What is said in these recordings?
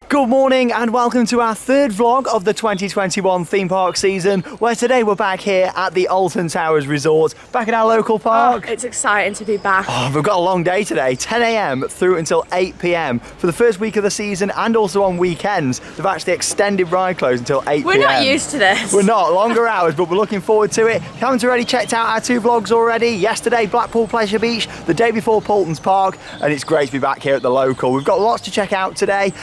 Good morning and welcome to our third vlog of the 2021 theme park season, where today we're back here at the Alton Towers Resort, back in our local park. Oh, it's exciting to be back. Oh, we've got a long day today, 10 AM through until 8 PM for the first week of the season, and also on weekends. They've actually extended ride close until 8 PM. We're not used to this. We're not, longer hours, but we're looking forward to it. If you haven't already checked out our two vlogs already, yesterday Blackpool Pleasure Beach, the day before Poulton's Park, and it's great to be back here at the local. We've got lots to check out today.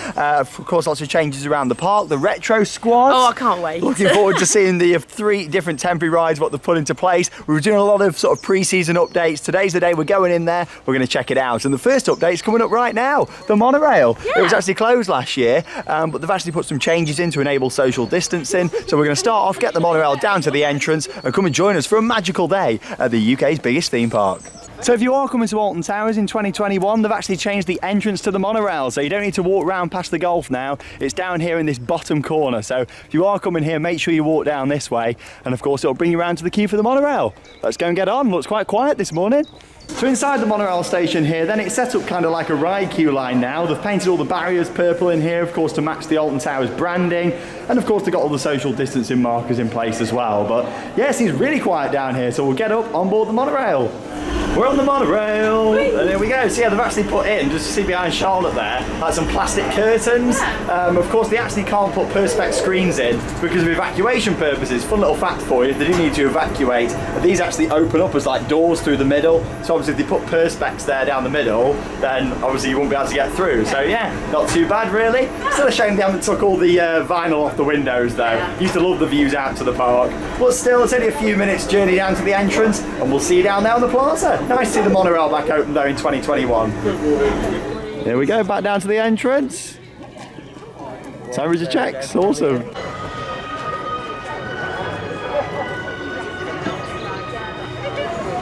Of course, lots of changes around the park, the retro squad. Oh, I can't wait. Looking forward to seeing the 3 different temporary rides, what they've put into place. We were doing a lot of sort of pre-season updates. Today's the day we're going in there. We're going to check it out. And the first update's coming up right now, the monorail. Yeah. It was actually closed last year, but they've actually put some changes in to enable social distancing. So we're going to start off, get the monorail down to the entrance, and come and join us for a magical day at the UK's biggest theme park. So if you are coming to Alton Towers in 2021, they've actually changed the entrance to the monorail, so you don't need to walk around past the golf now. It's down here in this bottom corner, so if you are coming here, make sure you walk down this way, and of course it'll bring you around to the queue for the monorail. Let's go and get on. Looks quite quiet this morning. So inside the monorail station here, then it's set up kind of like a ride queue line now. They've painted all the barriers purple in here, of course, to match the Alton Towers branding. And of course, they've got all the social distancing markers in place as well. But yeah, it seems really quiet down here, so we'll get up on board the monorail. We're on the monorail, and there we go. So yeah, they've actually put in, just to see behind Charlotte there, like some plastic curtains. Of course, they actually can't put perspex screens in because of evacuation purposes. Fun little fact for you, if they do need to evacuate, these actually open up as like doors through the middle. So obviously if they put perspex there down the middle, then obviously you won't be able to get through. So yeah, not too bad really. Still a shame they haven't took all the vinyl off the windows though. Used to love the views out to the park. But still, it's only a few minutes journey down to the entrance, and we'll see you down there on the plaza. Nice to see the monorail back open though in 2021. Here we go, back down to the entrance. Temperature checks, awesome.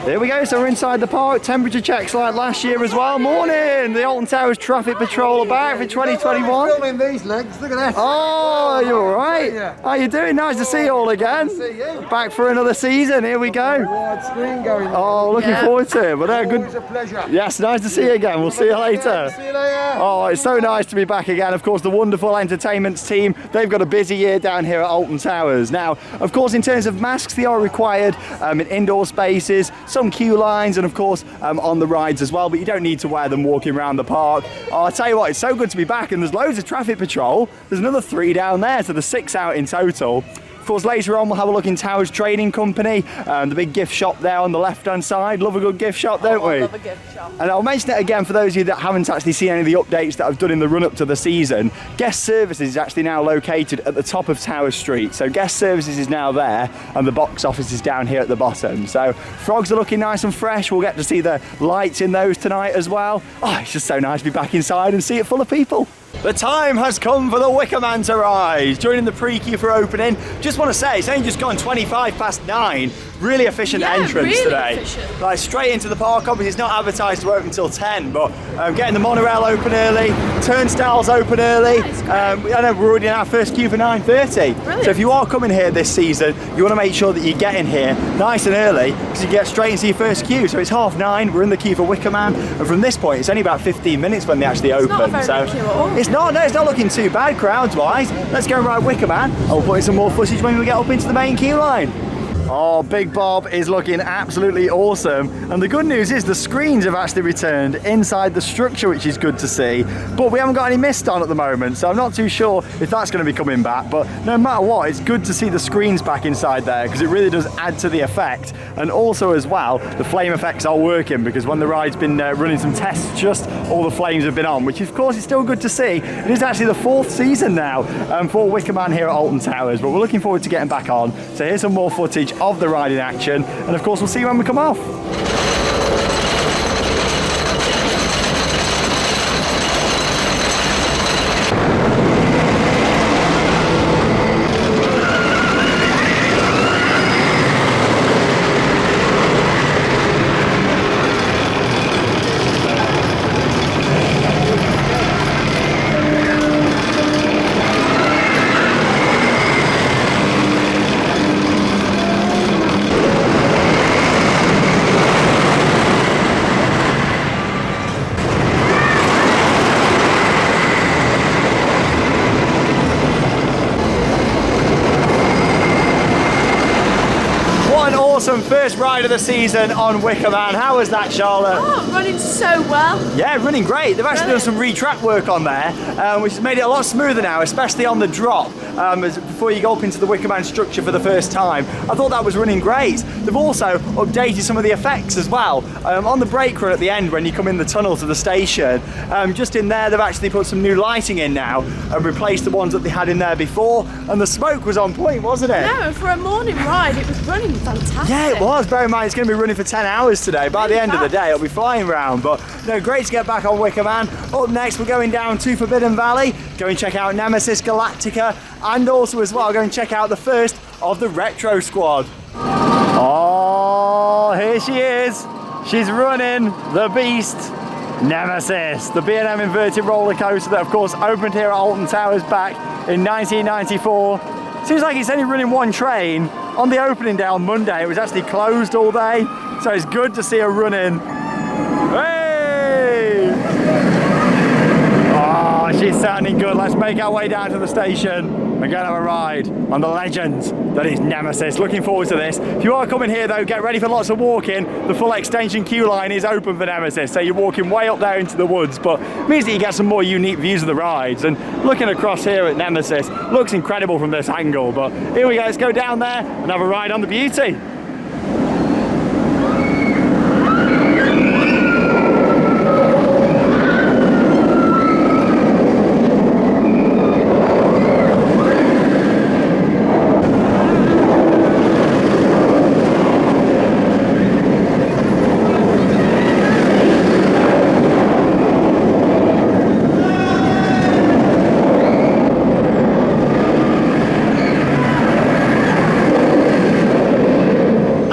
There we go, so we're inside the park. Temperature checks like last year as well. Morning! The Alton Towers Traffic Patrol are back for 2021. Filming these legs, look at that. Oh, you alright? Yeah. How you doing? Nice to see you all again. Nice to see you. Back for another season, here we go. Wide screen going. Oh, looking forward to it. But Always a pleasure. Yes, nice to see you again. We'll see you later. See you later. Oh, it's so nice to be back again. Of course, the wonderful entertainments team, they've got a busy year down here at Alton Towers. Now, of course, in terms of masks, they are required in indoor spaces, some queue lines, and of course, on the rides as well, but you don't need to wear them walking around the park. Oh, I'll tell you what, it's so good to be back, and there's loads of traffic patrol. There's another 3 down there, so there's 6 out in total. Of course, later on we'll have a look in Towers Trading Company, the big gift shop there on the left-hand side. Love a good gift shop, don't we? I love a gift shop. And I'll mention it again for those of you that haven't actually seen any of the updates that I've done in the run-up to the season. Guest Services is actually now located at the top of Towers Street. So Guest Services is now there, and the box office is down here at the bottom. So frogs are looking nice and fresh. We'll get to see the lights in those tonight as well. Oh, it's just so nice to be back inside and see it full of people. The time has come for the Wicker Man to rise. Joining the pre-queue for opening. Just want to say, it's only just gone 9:25. Really efficient entrance really today. Efficient. Like straight into the park. Obviously, it's not advertised to open until 10, but getting the monorail open early, turnstiles open early. I know we're already in our first queue for 9:30. Brilliant. So if you are coming here this season, you want to make sure that you get in here nice and early because you get straight into your first queue. So it's 9:30. We're in the queue for Wicker Man, and from this point, it's only about 15 minutes when they actually open. Not a very so big queue at all. it's not looking too bad crowds-wise. Let's go and ride Wicker Man. I'll put in some more footage when we get up into the main queue line. Oh, Big Bob is looking absolutely awesome. And the good news is the screens have actually returned inside the structure, which is good to see. But we haven't got any mist on at the moment, so I'm not too sure if that's going to be coming back. But no matter what, it's good to see the screens back inside there because it really does add to the effect. And also as well, the flame effects are working because when the ride's been running some tests, just all the flames have been on, which of course is still good to see. It is actually the 4th season now for Wicker Man here at Alton Towers, but we're looking forward to getting back on. So here's some more footage of the ride in action, and of course we'll see you when we come off. awesome first ride of the season on Wicker Man. How was that, Charlotte? Oh, running so well. Yeah, running great. They've actually done some re-track work on there, which has made it a lot smoother now, especially on the drop, before you go up into the Wicker Man structure for the first time. I thought that was running great. They've also updated some of the effects as well. On the brake run at the end, when you come in the tunnel to the station, just in there, they've actually put some new lighting in now and replaced the ones that they had in there before, and the smoke was on point, wasn't it? No, for a morning ride, it was running fantastic. Yeah, it was. Bear in mind, it's going to be running for 10 hours today. By the end of the day, it'll be flying round. But no, great to get back on Wicker Man. Up next, we're going down to Forbidden Valley, go and check out Nemesis, Galactica, and also as well, go and check out the first of the Retro Squad. Oh, here she is. She's running the beast, Nemesis, the B&M inverted roller coaster that, of course, opened here at Alton Towers back in 1994. Seems like it's only running one train. On the opening day on Monday, it was actually closed all day, so it's good to see her running. Hey! Oh, she's sounding good. Let's make our way down to the station. We're going to have a ride on the legend that is Nemesis. Looking forward to this. If you are coming here though, get ready for lots of walking. The full extension queue line is open for Nemesis, so you're walking way up there into the woods, but it means that you get some more unique views of the rides. And looking across here at Nemesis, looks incredible from this angle, but here we go, let's go down there and have a ride on the beauty.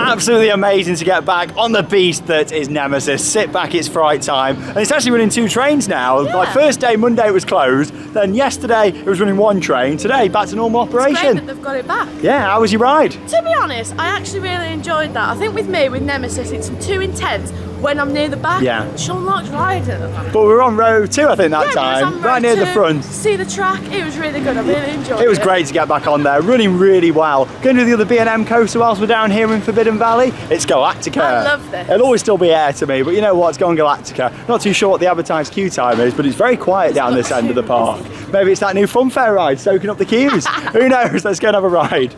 Absolutely amazing to get back on the beast that is Nemesis. Sit back, it's fright time. And it's actually running two trains now. Yeah. Like first day, Monday, it was closed. Then yesterday, it was running one train. Today, back to normal operation. It's great that they've got it back. Yeah, how was your ride? To be honest, I actually really enjoyed that. I think with me, with Nemesis, it's too intense when I'm near the back. Yeah. Sean likes riding at the back. But we were on row 2, I think, that Yeah, time. it was on Right row near the 2, front. See the track, it was really good. I really enjoyed it. It was great to get back on there, running really well. Going to the other B&M coaster whilst we're down here in Forbidden Valley, it's Galactica. I love this. It'll always still be air to me, but you know what, it's going Galactica. Not too sure what the advertised queue time is, but it's very quiet down this end of the park. Maybe it's that new funfair ride, soaking up the queues. Who knows, let's go and have a ride.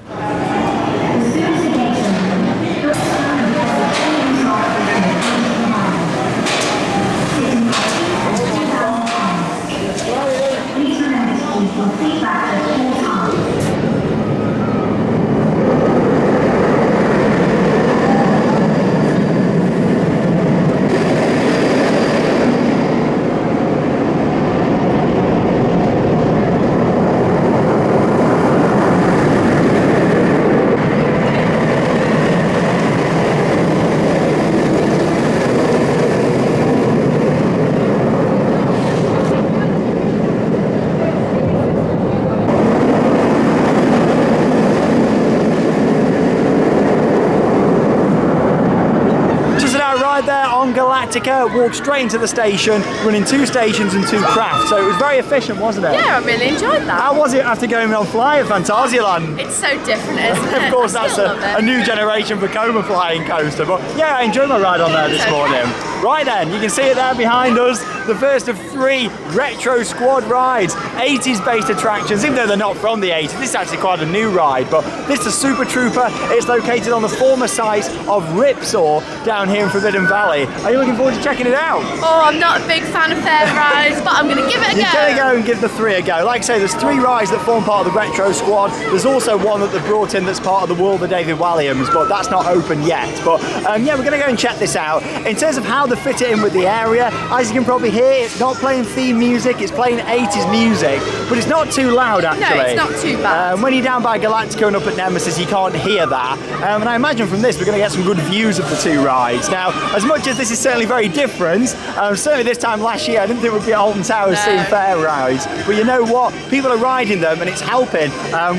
Galactica, walked straight into the station, running 2 stations and 2 crafts, so it was very efficient, wasn't it? Yeah, I really enjoyed that. How was it after going on fly at Phantasialand? It's so different, isn't it? Of course, that's a new generation for Coma flying coaster, but yeah, I enjoyed my ride on there this morning. Right then, you can see it there behind us, the first of 3 Retro Squad rides, 80s based attractions, even though they're not from the 80s, this is actually quite a new ride, but this is a Super Trooper. It's located on the former site of Ripsaw down here in Forbidden Valley. Are you looking forward to checking it out? Oh, I'm not a big fan of fair rides, but I'm going to give it a go. You're going to go and give the 3 a go. Like I say, there's 3 rides that form part of the Retro Squad. There's also one that they've brought in that's part of the World of David Walliams, but that's not open yet. But yeah, we're going to go and check this out. In terms of how they fit it in with the area, as you can probably hear, it's not playing theme music, it's playing 80s music, but it's not too loud actually. No, it's not too bad. When you're down by Galactica and up at Nemesis, you can't hear that. And I imagine from this, we're going to get some good views of the 2 rides. Now, as much as this is certainly very different, certainly this time last year, I didn't think we'd be at Alton Towers seeing fair rides. But you know what? People are riding them and it's helping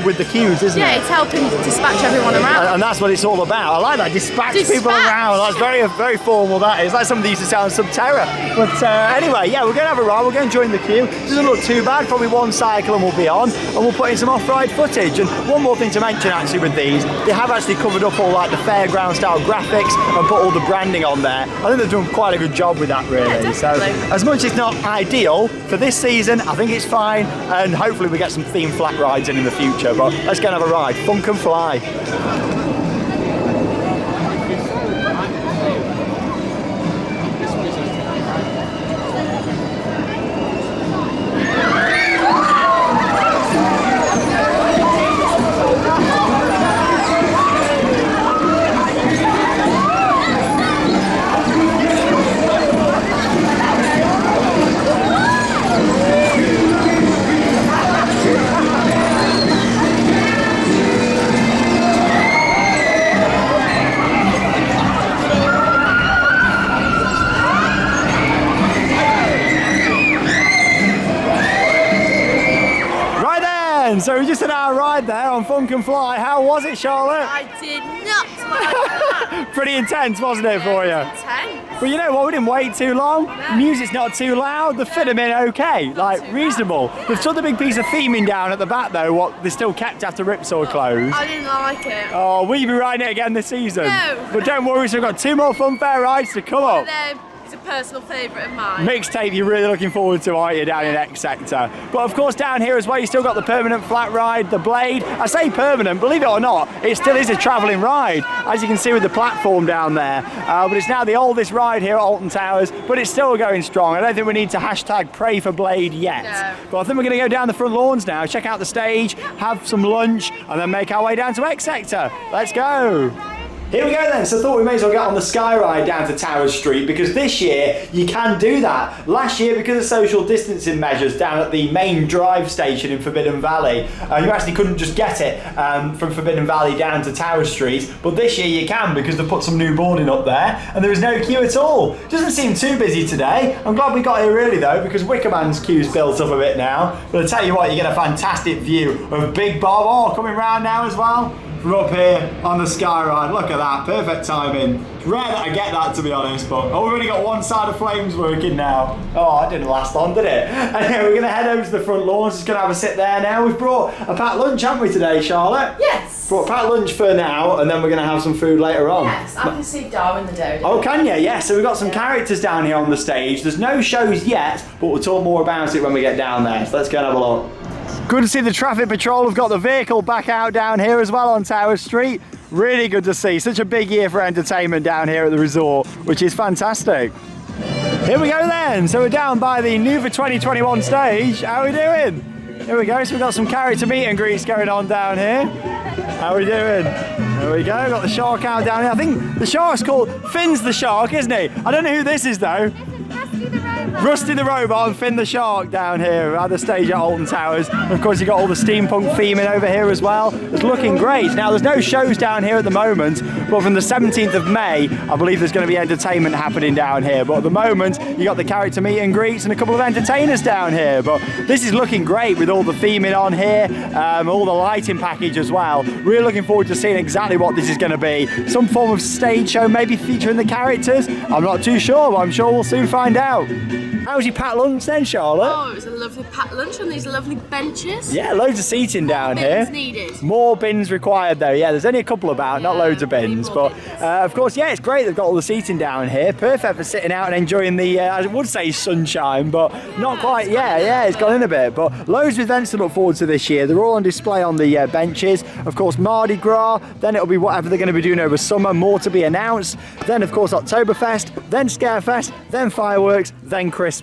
with the queues, isn't it? Yeah, it's helping dispatch everyone around. And that's what it's all about. I like that. Dispatch people around. That's very, very formal, that is. Like somebody used to say on Subterra. But anyway, yeah, we're going to have a ride, we're going to join the queue. Doesn't look too bad, probably one cycle and we'll be on, and we'll put in some off-ride footage. And one more thing to mention actually with these, they have actually covered up all like the fairground style graphics and put all the branding on there. I think they've done quite a good job with that really. Yeah, so as much as it's not ideal for this season, I think it's fine, and hopefully we get some themed flat rides in the future. But let's go and have a ride. Funk and fly. So we just had our ride there on Funk and Fly. How was it, Charlotte? I did not like that. Pretty intense, wasn't it, for you? Intense. But you know what, we didn't wait too long. No. Music's not too loud, they fit them in okay, like reasonable. Yeah. They've took the big piece of theming down at the back though, what they still kept after Ripsaw closed. I didn't like it. Oh, will you be riding it again this season? No. But don't worry, so we've got 2 more fun fair rides to come up. It's a personal favourite of mine. Mixtape you're really looking forward to, aren't you, down in X Sector? But of course down here as well, you still got the permanent flat ride, the Blade. I say permanent, believe it or not, it still is a travelling ride, as you can see with the platform down there. But it's now the oldest ride here at Alton Towers, but it's still going strong. I don't think we need to hashtag pray for Blade yet. No. But I think we're going to go down the front lawns now, check out the stage, have some lunch, and then make our way down to X Sector. Let's go. Here we go then, so I thought we may as well get on the Skyride down to Towers Street, because this year you can do that. Last year, because of social distancing measures down at the main drive station in Forbidden Valley, you actually couldn't just get it from Forbidden Valley down to Towers Street, but this year you can because they've put some new boarding up there and there is no queue at all. Doesn't seem too busy today. I'm glad we got here early though, because Wicker Man's queue's built up a bit now, but I tell you what, you get a fantastic view of Big Bob coming round now as well. We're up here on the Skyride. Look at that, perfect timing. It's rare that I get that, to be honest, but we've only got one side of flames working now. Oh, that didn't last long, did it? Anyway, we're gonna head over to the front lawns, just gonna have a sit there now. We've brought a packed lunch, haven't we, today, Charlotte? Yes. Brought a packed lunch for now, and then we're gonna have some food later on. Yes, I can see Darwin the Dodo. Oh, can you? Yeah, so we've got some characters down here on the stage. There's no shows yet, but we'll talk more about it when we get down there. So let's go and have a look. Good to see the traffic patrol have got the vehicle back out down here as well on Towers Street. Really good to see. Such a big year for entertainment down here at the resort, which is fantastic. Here we go then. So we're down by the Nuva 2021 stage. How are we doing? Here we go. So we've got some character meet and greets going on down here. How are we doing? There we go. Got the shark out down here. I think the shark's called Finn's the shark, isn't he? I don't know who this is though. Rusty the Robot and Finn the Shark down here at the stage at Alton Towers. And of course, you've got all the steampunk theming over here as well. It's looking great. Now, there's no shows down here at the moment, but from the 17th of May, I believe there's going to be entertainment happening down here. But at the moment, you got the character meet and greets and a couple of entertainers down here. But this is looking great with all the theming on here, all the lighting package as well. Really looking forward to seeing exactly what this is going to be. Some form of stage show, maybe featuring the characters. I'm not too sure, but I'm sure we'll soon find out. How was your packed lunch then, Charlotte? Oh, it was a lovely packed lunch on these lovely benches. Yeah, loads of seating down More here. bins needed. More bins required though. Yeah, there's only a couple about, not loads of bins. But of course, yeah, it's great they've got all the seating down here. Perfect for sitting out and enjoying the, I would say sunshine, but not quite. Yeah, it's gone in a bit. But loads of events to look forward to this year. They're all on display on the benches. Of course, Mardi Gras. Then it'll be whatever they're going to be doing over summer. More to be announced. Then, of course, Oktoberfest. Then Scarefest. Then fireworks. Then Christmas.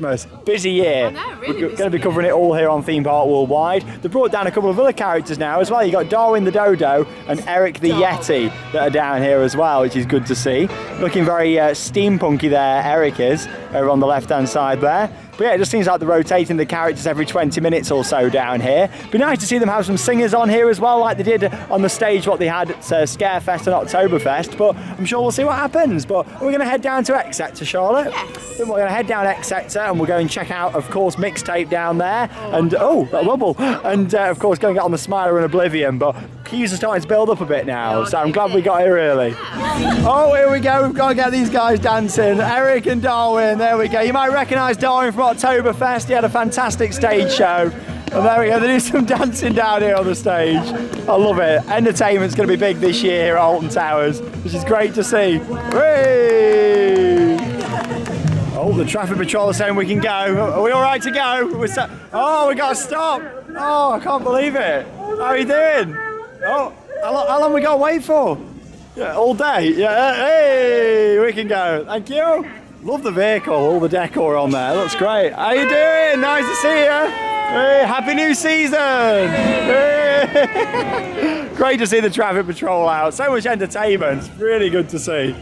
Busy year. I know, really We're busy going to be covering it all here on Theme Park Worldwide. They've brought down a couple of other characters now as well. You've got Darwin the Dodo and Eric the Yeti that are down here as well, which is good to see. Looking very steampunky there, Eric is, over on the left-hand side there. But yeah, it just seems like they're rotating the characters every 20 minutes or so down here. Be nice to see them have some singers on here as well, like they did on the stage what they had at Scarefest and Oktoberfest. But I'm sure we'll see what happens. But we're going to head down to X Sector, Charlotte. Yes. Then we're going to head down X Sector and we'll go and check out, of course, Mixtape down there. And, got a wobble. And, of course, go and get on the Smiler and Oblivion. But queues are starting to build up a bit now, so I'm glad we got here early. Oh, here we go. We've got to get these guys dancing. Eric and Darwin, there we go. You might recognise Darwin from Oktoberfest. He had a fantastic stage show. And there we go, they do some dancing down here on the stage. I love it. Entertainment's going to be big this year here at Alton Towers, which is great to see. Hooray! Oh, the traffic patrol is saying we can go. Are we all right to go? Oh, we got to stop. Oh, I can't believe it. How are you doing? Oh, how long we got to wait for? Yeah, all day. Yeah, hey, we can go. Thank you. Love the vehicle, all the decor on there. Looks great. How you doing? Nice to see you. Hey, happy new season! Hey. Great to see the traffic patrol out. So much entertainment. It's really good to see.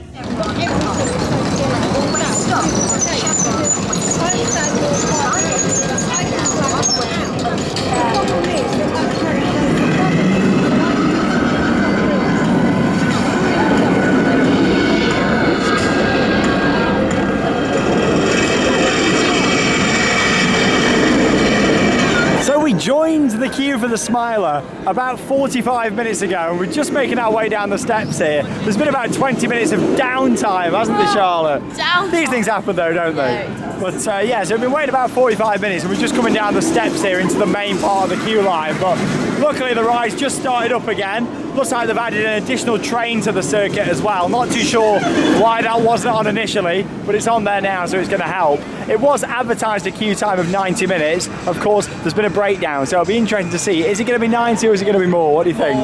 We joined the queue for the Smiler about 45 minutes ago and we're just making our way down the steps here. There's been about 20 minutes of downtime, hasn't there, Charlotte? Downtime. These things happen though, don't they? But yeah, so we've been waiting about 45 minutes and we're just coming down the steps here into the main part of the queue line. But luckily the ride's just started up again. Looks like they've added an additional train to the circuit as well. Not too sure why that wasn't on initially, but it's on there now, so it's going to help. It was advertised a queue time of 90 minutes. Of course, there's been a breakdown, so it'll be interesting to see. Is it going to be 90 or is it going to be more? What do you think?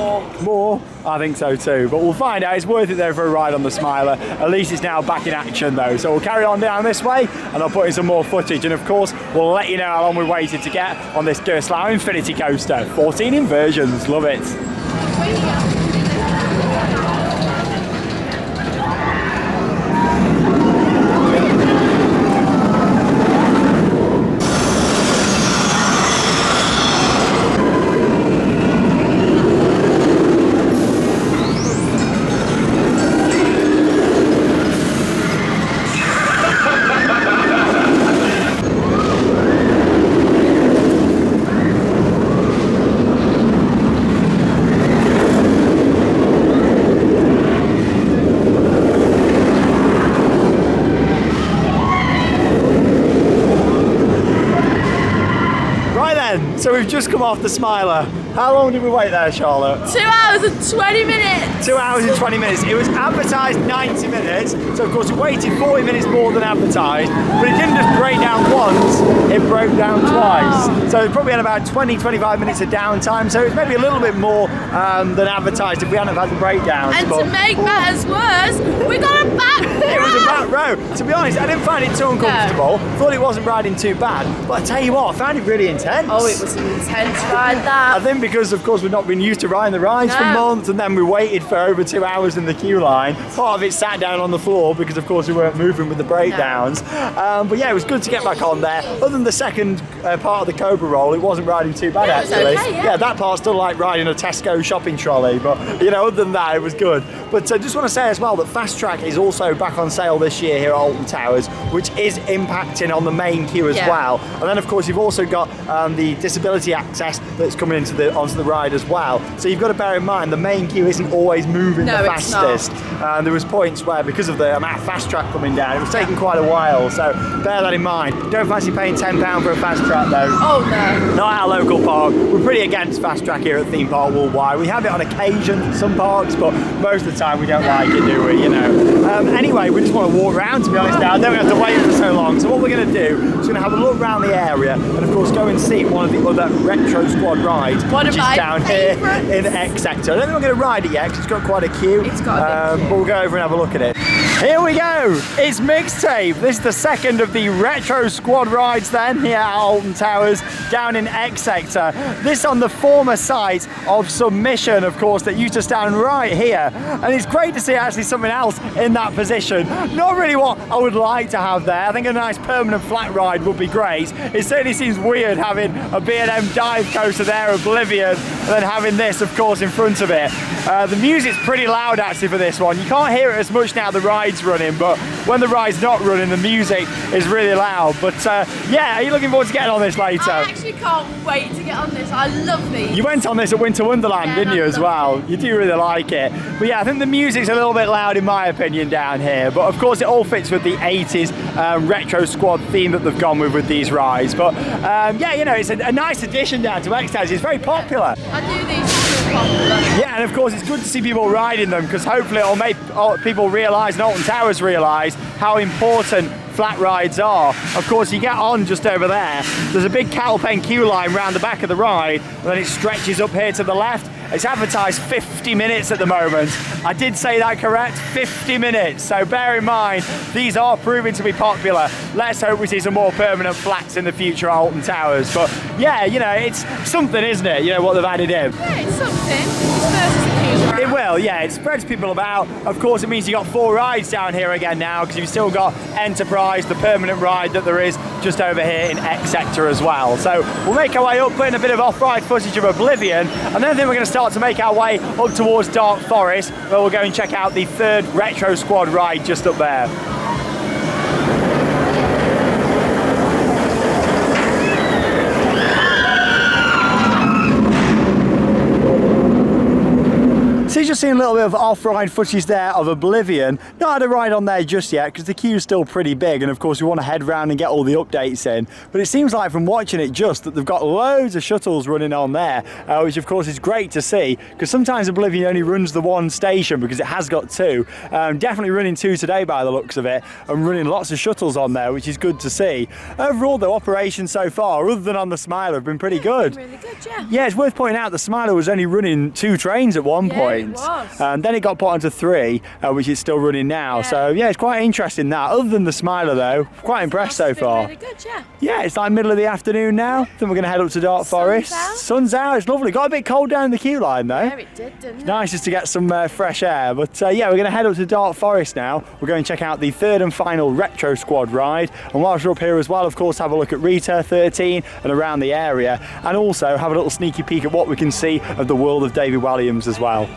More? I think so too, but we'll find out. It's worth it though for a ride on the Smiler. At least it's now back in action though, so we'll carry on down this way and I'll put in some more footage, and of course we'll let you know how long we waited to get on this Gerstlauer Infinity Coaster. 14 inversions, love it. So we've just come off the Smiler. How long did we wait there, Charlotte? 2 hours and 20 minutes. 2 hours and 20 minutes. It was advertised 90 minutes, so of course we waited 40 minutes more than advertised, but it didn't just break down once, it broke down twice. So it probably had about 20-25 minutes of downtime, so it's maybe a little bit more than advertised if we hadn't had the breakdowns. And to make matters worse, we got a back row. It was a back row. To be honest, I didn't find it too uncomfortable. No. Thought it wasn't riding too bad, but I tell you what, I found it really intense. Oh, it was an intense ride, that. I think because, of course, we've not been used to riding the rides for months, and then we waited for over 2 hours in the queue line. Part of it sat down on the floor because, of course, we weren't moving with the breakdowns. But yeah, it was good to get back on there. Other than the second part of the Cobra roll, it wasn't riding too bad, actually. Okay, yeah, that part's still like riding a Tesco shopping trolley, but you know, other than that, it was good. But I just want to say as well that Fast Track is also back on sale this year here at Alton Towers, which is impacting on the main queue as well. And then, of course, you've also got the disability access that's coming onto the ride as well. So you've got to bear in mind the main queue isn't always moving the fastest. There was points where, because of the amount of Fast Track coming down, it was taking quite a while. So bear that in mind. Don't fancy paying £10 for a Fast Track though. Oh no. Not our local park. We're pretty against Fast Track here at Theme Park Worldwide. We have it on occasion at some parks, but most of the time we don't like it, do we? You know. Anyway, we just want to walk around, to be honest. Now, don't we have to wait for so long? So what we're going to do is going to have a look around the area, and of course go and see one of the other Retro Squad rides, which is down here in X Sector. I don't think we're going to ride it yet because it's got quite a queue. It's got a big queue. But we'll go over and have a look at it. Here we go. It's Mixtape. This is the second of the Retro Squad rides then here at Alton Towers down in X Sector. This on the former site of Submission, of course, that used to stand right here. And it's great to see actually something else in that position. Not really what I would like to have there. I think a nice permanent flat ride would be great. It certainly seems weird having a B&M dive coaster there, Oblivion, and then having this, of course, in front of it. The music's pretty loud actually for this one. You can't hear it as much now the ride's running, but when the ride's not running, the music is really loud. But yeah, are you looking forward to getting on this later? I actually can't wait to get on this. I love these. You went on this at Winter Wonderland, Yeah, didn't you, as well? it. You do really like it. But yeah, I think the music's a little bit loud in my opinion down here. But of course, it all fits with the 80s retro squad theme that they've gone with these rides. But yeah, you know, it's a nice addition down to X-Towers. It's very popular. I do these super popular. Yeah, and of course, it's good to see people riding them because hopefully it'll make people realise and Alton Towers realise how important flat rides are. Of course, you get on just over there. There's a big cattle pen queue line round the back of the ride, and then it stretches up here to the left. It's advertised 50 minutes at the moment. I did say that correct, 50 minutes. So bear in mind, these are proving to be popular. Let's hope we see some more permanent flats in the future at Alton Towers. But yeah, you know, it's something, isn't it? You know, what they've added in. Yeah, it's something. It will, yeah, it spreads people about. Of course, it means you've got 4 rides down here again now because you've still got Enterprise, the permanent ride that there is just over here in X Sector as well. So we'll make our way up, putting a bit of off-ride footage of Oblivion, and then I think we're going to start to make our way up towards Dark Forest, where we'll go and check out the 3rd Retro Squad ride just up there. So you've just seen a little bit of off-ride footage there of Oblivion. Not had a ride on there just yet because the queue's still pretty big, and of course we want to head round and get all the updates in. But it seems like from watching it just that they've got loads of shuttles running on there, which of course is great to see because sometimes Oblivion only runs the 1 station because it has got 2. Definitely running 2 today by the looks of it, and running lots of shuttles on there, which is good to see. Overall though, operations so far, other than on the Smiler, have been pretty good. Really good, yeah. Yeah, it's worth pointing out the Smiler was only running 2 trains at one point. It was. Then it got put onto 3, which is still running now. Yeah. So yeah, it's quite interesting that. Other than the Smiler though, quite impressed so far. Really good, yeah. Yeah, it's like middle of the afternoon now. I think we're going to head up to Dark Forest. out. Sun's out, it's lovely. Got a bit cold down the queue line though. Yeah, it did, didn't it? Nice just to get some fresh air. But yeah, we're going to head up to Dark Forest now. We're going to check out the 3rd and final Retro Squad ride. And whilst we're up here as well, of course, have a look at Rita 13 and around the area. And also have a little sneaky peek at what we can see of the world of David Walliams as well.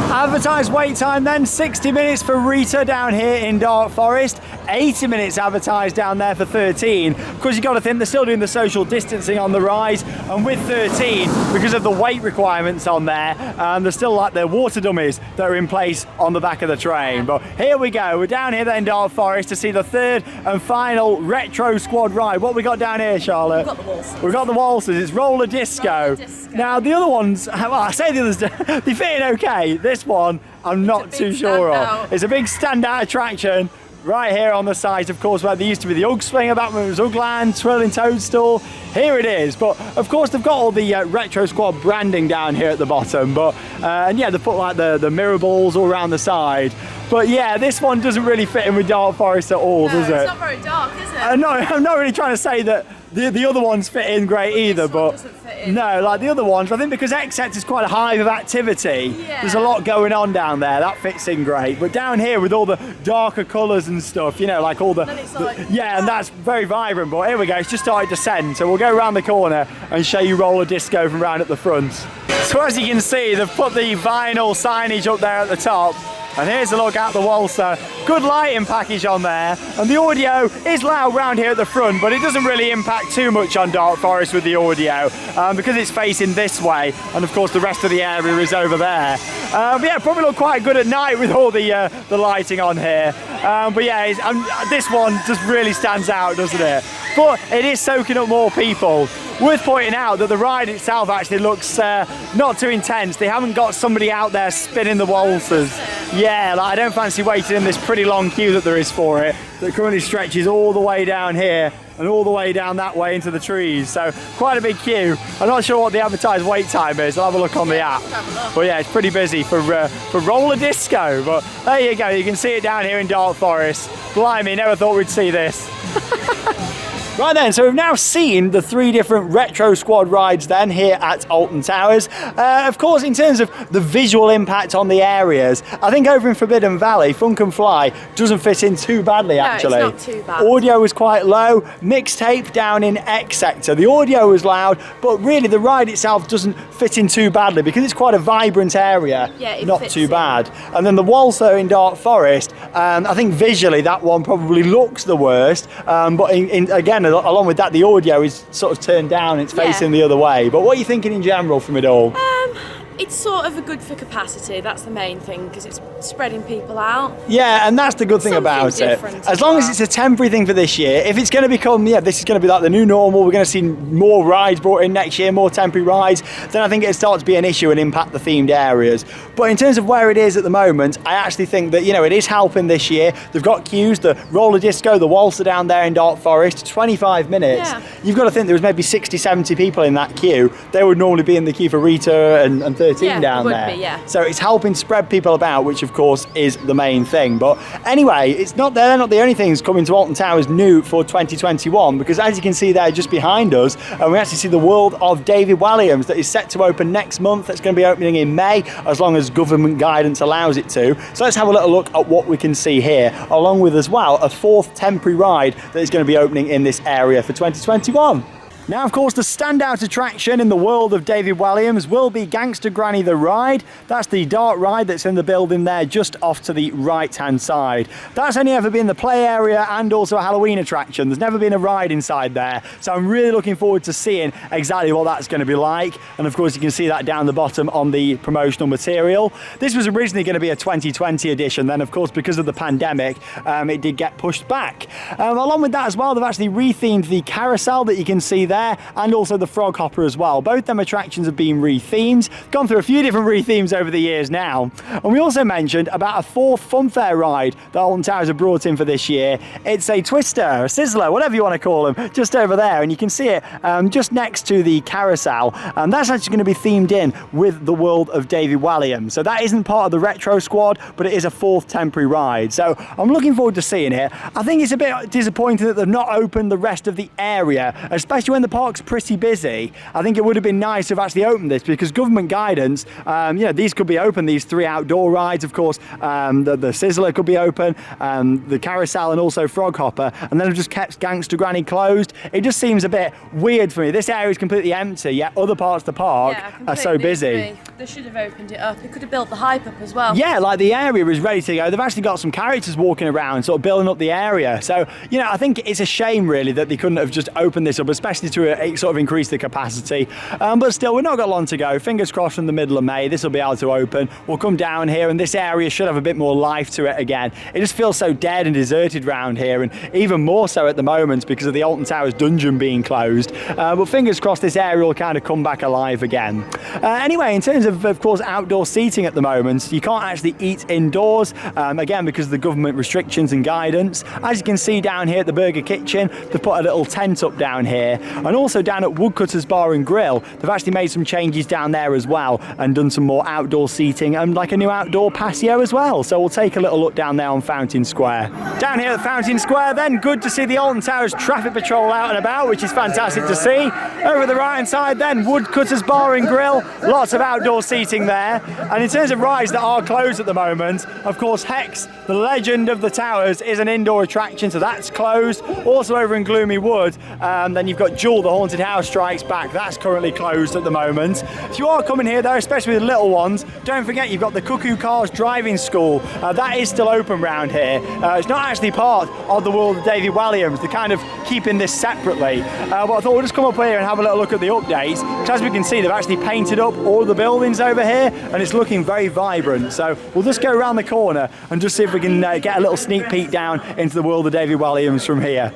Advertised wait time then, 60 minutes for Rita down here in Dark Forest, 80 minutes advertised down there for 13. Of course, you've got to think they're still doing the social distancing on the ride, and with 13, because of the weight requirements on there, there's still like the water dummies that are in place on the back of the train. But here we go, we're down here then in Dark Forest to see the 3rd and final Retro Squad ride. What we got down here, Charlotte? We've got the waltzes. We've got the waltzes, it's roller disco. Roller disco. Now the other ones, well, I say the others, they fit in okay. This one, I'm not too sure of. It's a big standout attraction right here on the site, of course, where there used to be the Ugg Slinger back when it was Ugland, Twirling Toadstool. Here it is. But of course, they've got all the Retro Squad branding down here at the bottom. But and yeah, they put like the mirror balls all around the side. But yeah, this one doesn't really fit in with Dark Forest at all, does it? It's not very dark, is it? No, I'm not really trying to say that the other ones fit in great either, but doesn't fit in. no, like the other ones, I think because X-Sector is quite a hive of activity, Yeah. there's a lot going on down there, that fits in great. But down here with all the darker colours and stuff, you know, like all Then it's like- yeah, and that's very vibrant. But here we go, it's just started to descend, so we'll go around the corner and show you roller disco from round at the front. So as you can see, they've put the vinyl signage up there at the top. And here's a look at the waltzer. Good lighting package on there. And the audio is loud round here at the front, but it doesn't really impact too much on Dark Forest with the audio because it's facing this way. And of course the rest of the area is over there. But yeah, probably look quite good at night with all the lighting on here. But yeah, this one just really stands out, doesn't it? but it is soaking up more people. Worth pointing out that the ride itself actually looks not too intense. They haven't got somebody out there spinning the waltzers. Yeah, like, I don't fancy waiting in this pretty long queue that there is for it, that currently stretches all the way down here and all the way down that way into the trees. So quite a big queue. I'm not sure what the advertised wait time is. I'll have a look on the app. But yeah, it's pretty busy for roller disco. But there you go. You can see it down here in Dark Forest. Blimey, never thought we'd see this. Right then, so we've now seen the 3 different Retro Squad rides then here at Alton Towers. Of course, in terms of the visual impact on the areas, I think over in Forbidden Valley, Funk and Fly doesn't fit in too badly actually. No, it's not too bad. Audio was quite low. Mixtape down in X Sector. The audio was loud, but really the ride itself doesn't fit in too badly because it's quite a vibrant area. Yeah, it not fits too in. bad. And then the Waltzer in Dark Forest, I think visually that one probably looks the worst, but again, along with that, the audio is sort of turned down, it's facing the other way. But what are you thinking in general from it all? It's sort of a good for capacity, that's the main thing, because it's spreading people out. Yeah, and that's the good thing about it. As long as it's a temporary thing for this year, if it's going to become, this is going to be like the new normal, we're going to see more rides brought in next year, more temporary rides, then I think it starts to be an issue and impact the themed areas. But in terms of where it is at the moment, I actually think that, it is helping this year. They've got queues, the roller disco, the waltzer down there in Dark Forest, 25 minutes. Yeah. You've got to think there was maybe 60, 70 people in that queue. They would normally be in the queue for Rita and 13 down there. So it's helping spread people about, which of course is the main thing. But anyway, they're not the only things coming to Alton Towers new for 2021, because as you can see there just behind us, we actually see the world of David Walliams that is set to open next month. That's going to be opening in May, as long as government guidance allows it to. So let's have a little look at what we can see here, along with as well a 4th temporary ride that is going to be opening in this area for 2021. Now, of course, the standout attraction in the world of David Walliams will be Gangster Granny the Ride. That's the dark ride that's in the building there just off to the right-hand side. That's only ever been the play area and also a Halloween attraction. There's never been a ride inside there. So I'm really looking forward to seeing exactly what that's going to be like. And of course, you can see that down the bottom on the promotional material. This was originally going to be a 2020 edition. Then, of course, because of the pandemic, it did get pushed back. Along with that as well, they've actually rethemed the carousel that you can see there, and also the frog hopper as well. Both them attractions have been rethemed, gone through a few different rethemes over the years now. And we also mentioned about a 4th funfair ride that Alton Towers have brought in for this year. It's a twister, a sizzler, whatever you want to call them, just over there, and you can see it just next to the carousel, and that's actually going to be themed in with the world of David Walliams. So that isn't part of the Retro Squad, but it is a 4th temporary ride. So I'm looking forward to seeing it. I think it's a bit disappointing that they've not opened the rest of the area, especially when the park's pretty busy. I think it would have been nice to have actually opened this, because government guidance, these could be open, these 3 outdoor rides, of course, the Sizzler could be open, the carousel and also frog hopper, and then I've just kept Gangster Granny closed. It just seems a bit weird for me. This area is completely empty, yet other parts of the park are so busy. Agree. They should have opened it up. They could have built the hype up as well. Yeah, like the area is ready to go. They've actually got some characters walking around, sort of building up the area. So, I think it's a shame really that they couldn't have just opened this up, especially to sort of increase the capacity. But still, we've not got long to go. Fingers crossed from the middle of May, this will be able to open. We'll come down here and this area should have a bit more life to it again. It just feels so dead and deserted round here, and even more so at the moment because of the Alton Towers dungeon being closed. But fingers crossed this area will kind of come back alive again. Anyway, in terms of course, outdoor seating at the moment, you can't actually eat indoors, again, because of the government restrictions and guidance. As you can see down here at the Burger Kitchen, they've put a little tent up down here, and also down at Woodcutter's Bar and Grill, they've actually made some changes down there as well and done some more outdoor seating and like a new outdoor patio as well. So we'll take a little look down there on Fountain Square. Down here at Fountain Square then, good to see the Alton Towers Traffic Patrol out and about, which is fantastic to see. Over the right hand side then, Woodcutter's Bar and Grill, lots of outdoor seating there. And in terms of rides that are closed at the moment, of course Hex, the legend of the towers, is an indoor attraction, so that's closed. Also over in Gloomy Wood, then you've got Jewel, the Haunted House Strikes Back, that's currently closed at the moment. If you are coming here though, especially with the little ones, don't forget you've got the Cuckoo Cars Driving School. That is still open round here. It's not actually part of the world of David Walliams. They're kind of keeping this separately. But I thought we'll just come up here and have a little look at the updates, because as we can see, they've actually painted up all the buildings over here and it's looking very vibrant. So we'll just go around the corner and just see if we can get a little sneak peek down into the world of David Walliams from here.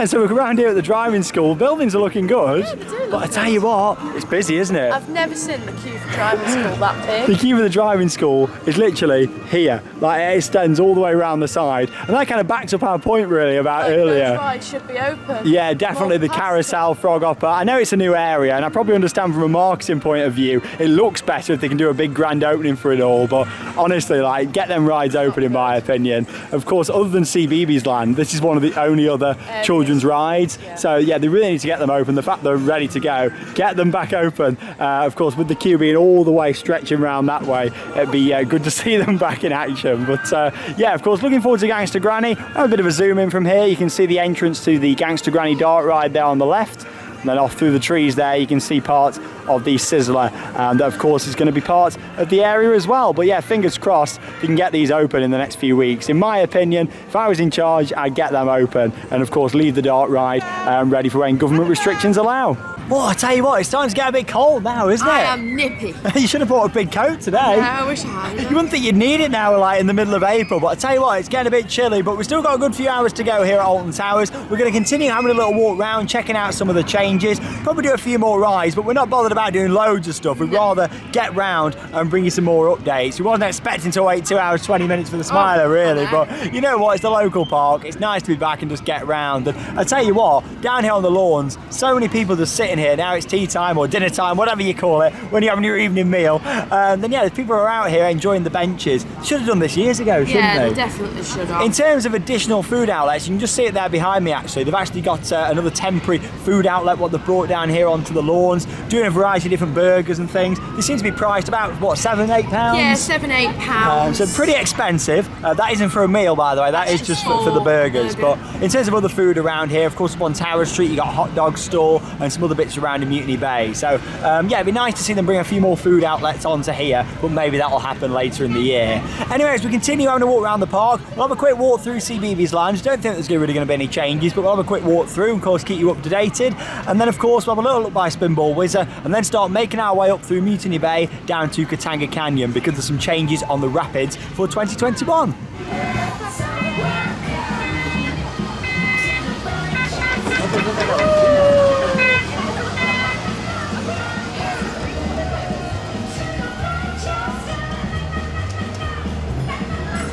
Yeah, so we're around here at the driving school. Buildings are looking good. Yeah, they do look But I tell you what, it's busy, isn't it? I've never seen the queue for driving school that big. The queue for the driving school is literally here. Like, it extends all the way around the side. And that kind of backs up our point, really, about earlier. Those rides should be open. Yeah, definitely the carousel, frog hopper. I know it's a new area, and I probably understand from a marketing point of view, it looks better if they can do a big grand opening for it all. But honestly, like, get them rides open, in my opinion. Of course, other than CBeebies Land, this is one of the only other children's rides. Yeah. So yeah, they really need to get them open. The fact they're ready to go, get them back open. Of course, with the queue being all the way stretching around that way, it'd be good to see them back in action. But yeah, of course, looking forward to Gangster Granny. Have a bit of a zoom in from here. You can see the entrance to the Gangster Granny dart ride there on the left. And then off through the trees there, you can see parts of the Sizzler. And that, of course, is going to be part of the area as well. But yeah, fingers crossed, we can get these open in the next few weeks. In my opinion, if I was in charge, I'd get them open. And of course, leave the dart ride ready for when government restrictions allow. Oh, I tell you what, it's starting to get a bit cold now, isn't it? I am nippy. You should have brought a big coat today. Yeah, I wish I had. You wouldn't think you'd need it now, like in the middle of April, but I tell you what, it's getting a bit chilly, but we've still got a good few hours to go here at Alton Towers. We're going to continue having a little walk round, checking out some of the changes, probably do a few more rides, but we're not bothered about doing loads of stuff. We'd rather get round and bring you some more updates. We wasn't expecting to wait 2 hours, 20 minutes for the Smiler, really, but you know what, it's the local park. It's nice to be back and just get round. And I tell you what, down here on the lawns, so many people just sitting here. Now it's tea time or dinner time, whatever you call it, when you're having your evening meal. Then yeah, people are out here enjoying the benches. Should have done this years ago, shouldn't Yeah, they? they definitely should have. In terms of additional food outlets, you can just see it there behind me actually. They've actually got another temporary food outlet, what they've brought down here onto the lawns, doing a variety of different burgers and things. They seem to be priced about, what, £7, £8? Yeah, £7, £8. So pretty expensive. That isn't for a meal, by the way, that is just for the burgers. But in terms of other food around here, of course, up on Tower Street, you got a hot dog store and some other bits around in Mutiny Bay. So yeah, it'd be nice to see them bring a few more food outlets onto here, but maybe that'll happen later in the year. Anyways, we continue having a walk around the park. We'll have a quick walk through CBeebies Land. Don't think there's really going to be any changes, but we'll have a quick walk through and of course keep you up to dated. And then of course we'll have a little look by Spinball Whizzer and then start making our way up through Mutiny Bay down to Katanga Canyon because there's some changes on the rapids for 2021.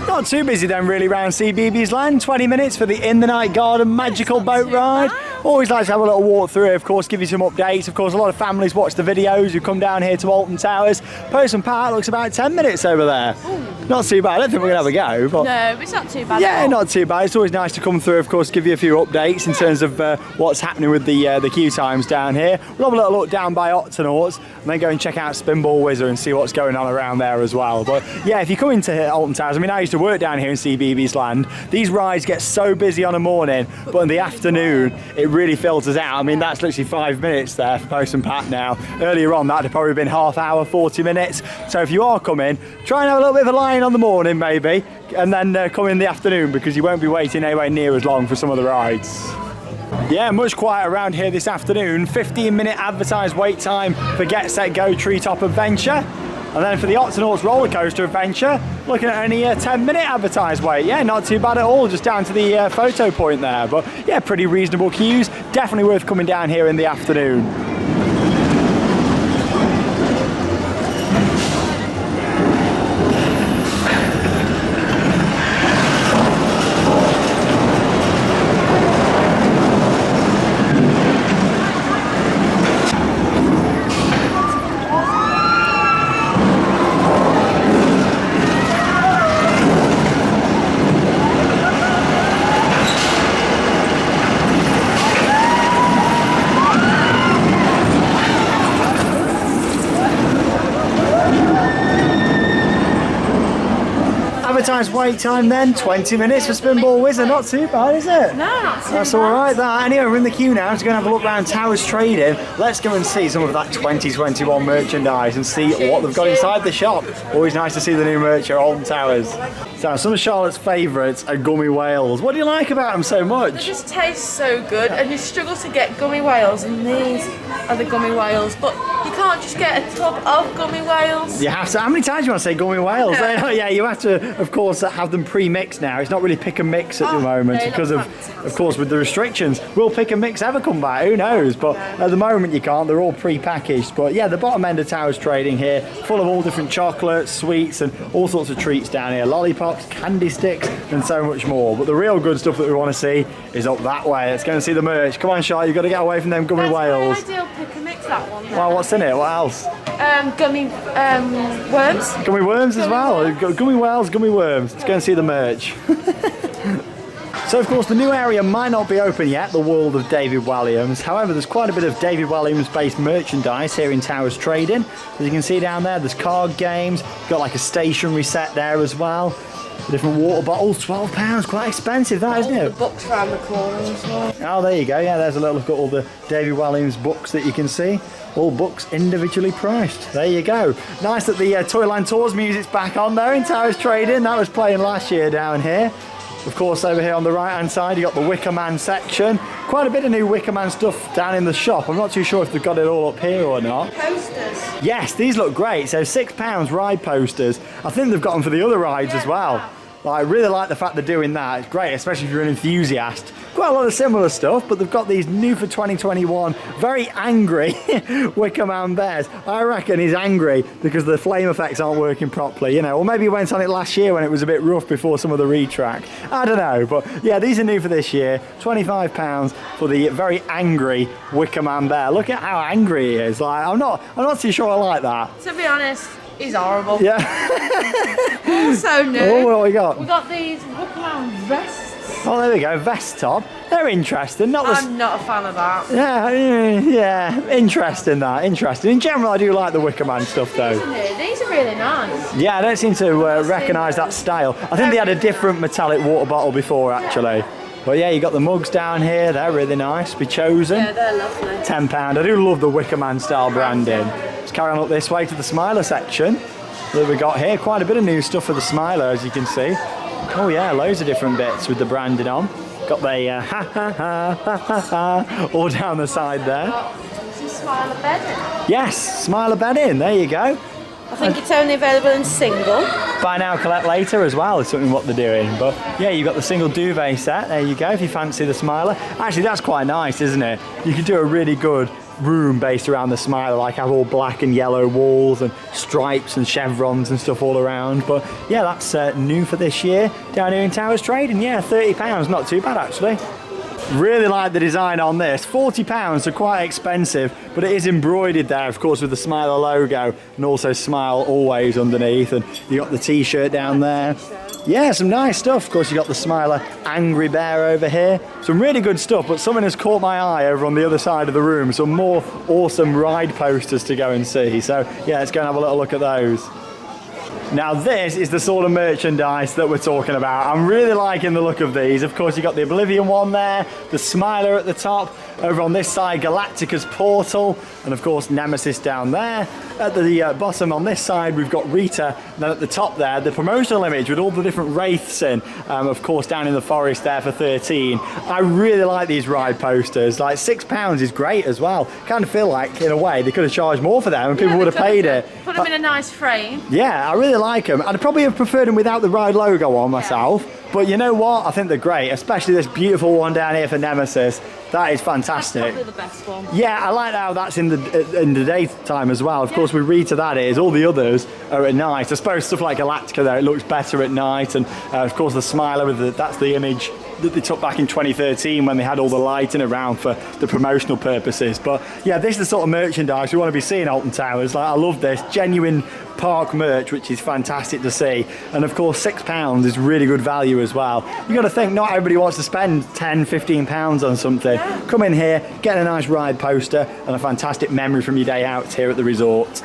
Not too busy then really around CBeebies Land. 20 minutes for the In the Night Garden magical boat ride. Always like to have a little walk through, of course, give you some updates. Of course, a lot of families watch the videos who come down here to Alton Towers. Post Park looks about 10 minutes over there. Ooh. Not too bad. I don't think we're going to have a go. But no, it's not too bad. Yeah, not too bad. It's always nice to come through, of course, give you a few updates in terms of what's happening with the queue times down here. We'll have a little look down by Octonauts and then go and check out Spinball Whizzer and see what's going on around there as well. But yeah, if you come into Alton Towers, I mean, I used to work down here in CBeebies Land. These rides get so busy on a morning, but in the afternoon, it really filters out. I mean, that's literally 5 minutes there for Post and Pat now. Earlier on, that'd have probably been half hour, 40 minutes. So if you are coming, try and have a little bit of a line on the morning, maybe, and then come in the afternoon because you won't be waiting anywhere near as long for some of the rides. Yeah, much quieter around here this afternoon. 15-minute advertised wait time for Get Set Go Treetop Adventure. And then for the Octonauts roller coaster adventure, looking at only a 10-minute advertised wait. Yeah, not too bad at all, just down to the photo point there. But yeah, pretty reasonable queues. Definitely worth coming down here in the afternoon. Advertised wait time then, 20 minutes for Spinball Whizzer. Not too bad, is it? No, not too That's bad. all right, that. Anyway, we're in the queue now to go and have a look around Towers Trading. Let's go and see some of that 2021 merchandise and see what they've got inside the shop. Always nice to see the new merch at Alton Towers. So, some of Charlotte's favourites are gummy whales. What do you like about them so They much? just taste so good, and you struggle to get gummy whales, and these are the gummy whales. But you can't can't just get a tub of gummy whales? You have to. How many times do you want to say gummy whales? Yeah, you have to, of course, have them pre-mixed now. It's not really pick and mix at the moment because of course, with the restrictions. Will pick and mix ever come back? Who knows? But at the moment you can't. They're all pre-packaged. But yeah, the bottom end of Towers Trading here, full of all different chocolates, sweets, and all sorts of treats down here. Lollipops, candy sticks, and so much more. But the real good stuff that we want to see is up that way. Let's go and see the merch. Come on, Shy, you've got to get away from them gummy whales. That's my ideal pick and mix, that one. Well, what's in it? What else? Gummy worms. Gummy worms as well. Gummy whales, gummy worms. Let's go and see the merch. So of course the new area might not be open yet, the world of David Walliams. However, there's quite a bit of David Walliams based merchandise here in Towers Trading. As you can see down there, there's card games, got like a stationery set there as well. Different water bottles, £12, quite expensive that, isn't it? The books around the corner as well. Oh, there you go, yeah, there's a little look at all the David Walliams books that you can see. All books individually priced. There you go. Nice that the Toyland Tours music's back on there in Towers Trading. That was playing last year down here. Of course, over here on the right hand side, you got the Wicker Man section. Quite a bit of new Wicker Man stuff down in the shop. I'm not too sure if they've got it all up here or not. Posters. Yes, these look great. So £6 ride posters. I think they've got them for the other rides as well. I really like the fact they're doing that. It's great, especially if you're an enthusiast. Quite a lot of similar stuff, but they've got these new for 2021, very angry Wicker Man bears. I reckon he's angry because the flame effects aren't working properly, you know, or maybe he went on it last year when it was a bit rough before some of the retrack. I don't know, but yeah, these are new for this year. £25 for the very angry Wicker Man bear. Look at how angry he is. Like, I'm not too sure I like that. To be honest, he's horrible. Yeah. Also new. Oh, what have we got? We got these Wicker Man vests. Oh, there we go, vest top. They're interesting. I'm not a fan of that. Yeah, interesting that, interesting. In general, I do like the Wicker Man stuff though. These are really nice. Yeah, I don't seem to recognise that style. I think they had a different metallic water bottle before actually. But yeah, you got the mugs down here, they're really nice, be chosen. Yeah, they're lovely. £10. I do love the Wicker Man style branding. Let's carry on up this way to the Smiler section that we got here. Quite a bit of new stuff for the Smiler, as you can see. Oh yeah, loads of different bits with the branding on. Got the ha ha ha ha ha ha all down the side there. Some Smiler bedding. Yes, Smiler bedding, there you go. I think it's only available in single. Buy now, collect later as well is something what they're doing. But yeah, you've got the single duvet set, there you go, if you fancy the Smiler. Actually, that's quite nice, isn't it? You could do a really good room based around the Smiler, like have all black and yellow walls and stripes and chevrons and stuff all around. But yeah, that's new for this year down here in Towers Trading. Yeah, £30, not too bad actually. Really like the design on this. £40, so quite expensive, but it is embroidered there, of course, with the Smiler logo and also Smile Always underneath. And you got the t-shirt down there. Yeah, some nice stuff. Of course, you got the Smiler Angry Bear over here. Some really good stuff, but something has caught my eye over on the other side of the room. Some more awesome ride posters to go and see. So yeah, let's go and have a little look at those. Now this is the sort of merchandise that we're talking about. I'm really liking the look of these. Of course, you've got the Oblivion one there, the Smiler at the top. Over on this side, Galactica's Portal, and of course Nemesis down there. At the bottom on this side, we've got Rita, and then at the top there, the promotional image with all the different wraiths in, of course down in the forest there for 13. I really like these ride posters. Like £6 is great as well. Kind of feel like, in a way, they could have charged more for them and people would have paid it. Put them in a nice frame. Yeah, I really like them. I'd probably have preferred them without the ride logo on myself. Yeah. But you know what? I think they're great, especially this beautiful one down here for Nemesis. That is fantastic. That's probably the best one. Yeah, I like how that's in the daytime as well. Of course, we read to that is all the others are at night. I suppose stuff like Galactica there, it looks better at night. And of course, the Smiler with that's the image that they took back in 2013 when they had all the lighting around for the promotional purposes. But yeah, this is the sort of merchandise we want to be seeing at Alton Towers. Like, I love this genuine park merch, which is fantastic to see. And of course, £6 is really good value as well. You got to think, not everybody wants to spend £10-15 on something. Come in here, get a nice ride poster and a fantastic memory from your day out here at the resort.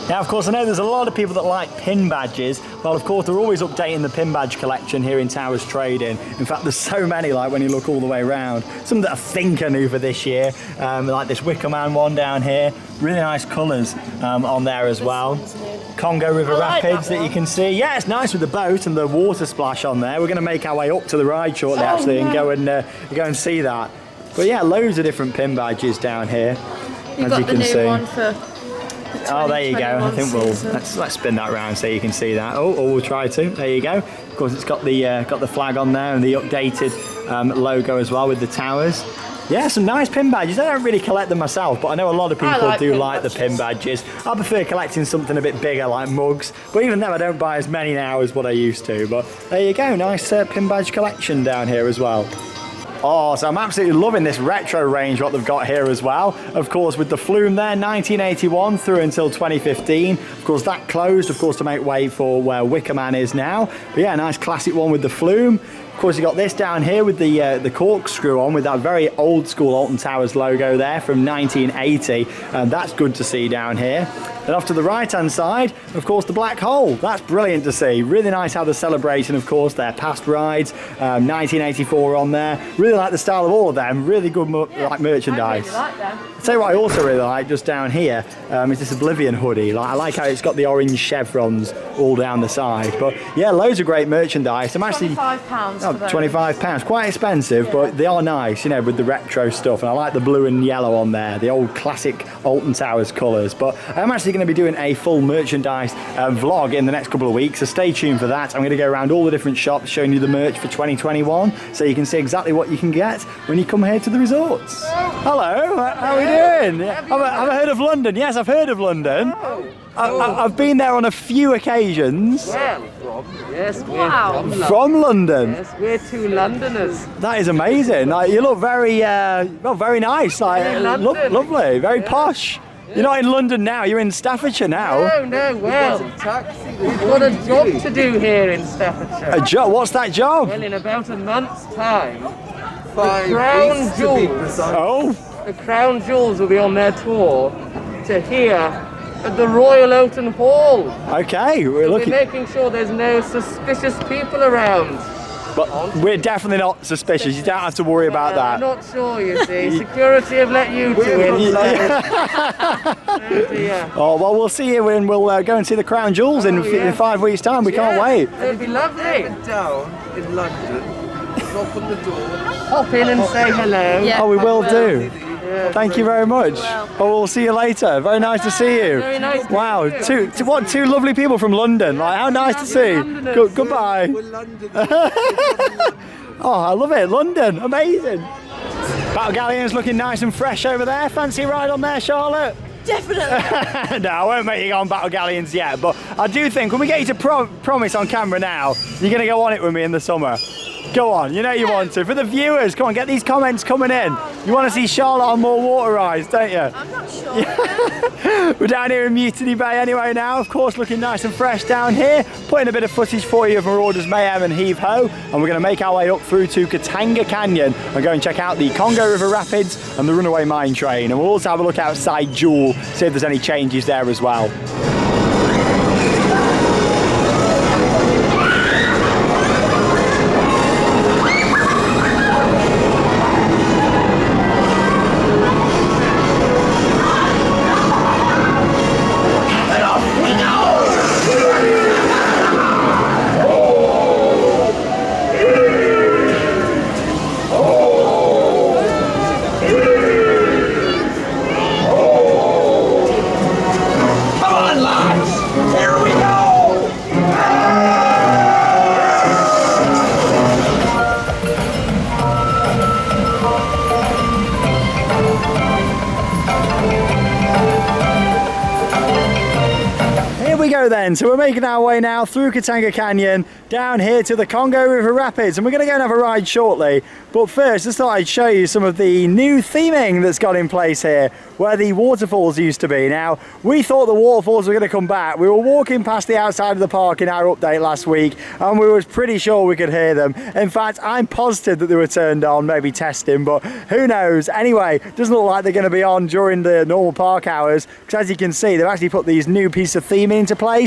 Now, of course, I know there's a lot of people that like pin badges. Well, of course, they're always updating the pin badge collection here in Towers Trading. In fact, there's so many, like when you look all the way around. Some that I think are new for this year, like this Wicker Man one down here. Really nice colours on there as well. Congo River Rapids that you can see. Yeah, it's nice with the boat and the water splash on there. We're going to make our way up to the ride shortly, actually, and go and see that. But yeah, loads of different pin badges down here, You've as you can see. One for Oh, there you go. I think we'll season. let's spin that round so you can see that. Oh, we'll try to. There you go. Of course, it's got the flag on there and the updated logo as well with the towers. Yeah, some nice pin badges. I don't really collect them myself, but I know a lot of people do like the pin badges. I prefer collecting something a bit bigger like mugs, but even then I don't buy as many now as what I used to. But there you go, nice pin badge collection down here as well. Oh, so I'm absolutely loving this retro range, what they've got here as well. Of course, with the flume there, 1981 through until 2015. Of course, that closed, of course, to make way for where Wicker Man is now. But yeah, nice classic one with the flume. Of course, you got this down here with the corkscrew on with that very old school Alton Towers logo there from 1980. And that's good to see down here. Then off to the right-hand side, of course, the black hole. That's brilliant to see. Really nice how the celebration, of course, their past rides, 1984 on there. Really like the style of all of them. Really good like merchandise. I really like them. I'll tell you what I also really like just down here is this Oblivion hoodie. I like how it's got the orange chevrons all down the side. But yeah, loads of great merchandise. I'm actually £25 for those. £25. Quite expensive, but they are nice, you know, with the retro stuff. And I like the blue and yellow on there, the old classic Alton Towers colours. But I'm actually going to be doing a full merchandise vlog in the next couple of weeks, so stay tuned for that. I'm going to go around all the different shops showing you the merch for 2021, so you can see exactly what you can get when you come here to the resorts. Hello, how are we doing? Have I heard of London? Yes, I've heard of London. I've been there on a few occasions. Well, yes, Wow. we're From London? Yes, we're two Londoners. That is amazing. Like, you look very, very nice. Like, Very London. lovely, very posh. You're not in London now. You're in Staffordshire now. No, well, we've got a job to do here in Staffordshire. A job? What's that job? Well, in about a month's time, 5 Crown weeks to be Jewels. precise. Oh, the Crown Jewels will be on their tour to here at the Royal Alton Hall. okay. We're We're looking, making sure there's no suspicious people around. but we're definitely not suspicious. You don't have to worry about I'm that. not sure, you see. Security have let you two in. Oh dear. Oh well, we'll see you when we'll go and see the Crown Jewels in, yeah. in 5 weeks' time. We can't wait. That'd be lovely. Down in London, knock on the door. Hop in and say hello. Yeah. Oh, we will do. Yeah. Thank you very much. Oh, we'll see you later. Very nice to see you. Very nice to Wow, see you. two lovely people from London. Like, how nice to see. Londoners. Goodbye. We're London. Oh, I love it. London, amazing. Battle Galleon's looking nice and fresh over there. Fancy a ride on there, Charlotte? Definitely. No, I won't make you go on Battle Galleons yet, but I do think when we get you to promise on camera now, you're going to go on it with me in the summer. Go on, you know you want to. For the viewers, come on, get these comments coming in. You want to see Charlotte on more water rides, don't you? I'm not sure. We're down here in Mutiny Bay anyway now, of course, looking nice and fresh down here. Putting a bit of footage for you of Marauders Mayhem and Heave Ho, and we're going to make our way up through to Katanga Canyon and go and check out the Congo River Rapids and the Runaway Mine Train. And we'll also have a look outside Jewel, see if there's any changes there as well. Then, so we're making our way now through Katanga Canyon down here to the Congo River Rapids, and we're going to go and have a ride shortly. But first, just thought I'd show you some of the new theming that's got in place here, where the waterfalls used to be. Now, we thought the waterfalls were going to come back. We were walking past the outside of the park in our update last week, and we were pretty sure we could hear them. In fact, I'm positive that they were turned on, maybe testing, but who knows? Anyway, doesn't look like they're going to be on during the normal park hours, because as you can see, they've actually put these new pieces of theming into place.